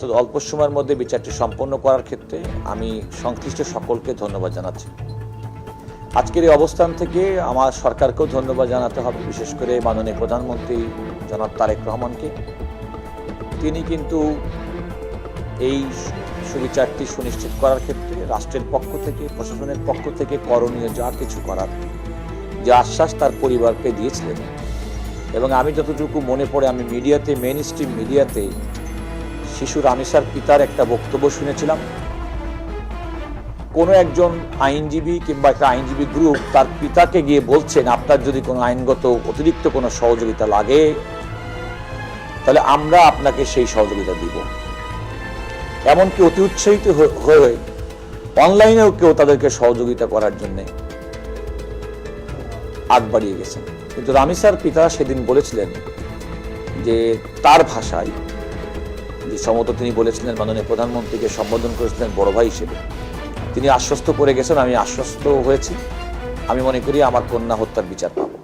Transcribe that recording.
তো অল্প সময়ের মধ্যে বিচারটি সম্পন্ন করার ক্ষেত্রে আমি সংশ্লিষ্ট সকলকে ধন্যবাদ জানাচ্ছি। আজকের এই অবস্থান থেকে আমার সরকারকেও ধন্যবাদ জানাতে হবে, বিশেষ করে মাননীয় প্রধানমন্ত্রী জনাব তারেক রহমানকে। তিনি কিন্তু এই সুবিচারটি সুনিশ্চিত করার ক্ষেত্রে রাষ্ট্রের পক্ষ থেকে, প্রশাসনের পক্ষ থেকে করণীয় যা কিছু করার যে আশ্বাস তার পরিবারকে দিয়েছিলেন। এবং আমি যতটুকু মনে পড়ে, আমি মিডিয়াতে, মেইন স্ট্রিম মিডিয়াতে শিশু রামিসার পিতার একটা বক্তব্য শুনেছিলাম। কোনো একজন আইনজীবী কিংবা একটা আইনজীবী গ্রুপ তার পিতাকে গিয়ে বলছেন, আপনার যদি কোনো আইনগত অতিরিক্ত কোনো সহযোগিতা লাগে তাহলে আমরা আপনাকে সেই সহযোগিতা দিব। এমনকি অতি উৎসাহিত হয়ে অনলাইনেও কেউ তাদেরকে সহযোগিতা করার জন্য আগ বাড়িয়ে গেছেন। কিন্তু রামিসার পিতা সেদিন বলেছিলেন যে তার ভাষায়, যে সম্ভবত তিনি বলেছিলেন মাননীয় প্রধানমন্ত্রীকে সম্বোধন করেছিলেন বড় ভাই হিসেবে, তিনি আশ্বস্ত করে গেছেন, আমি আশ্বস্ত হয়েছি, আমি মনে করি আমার কন্যা হত্যার বিচার পাবো।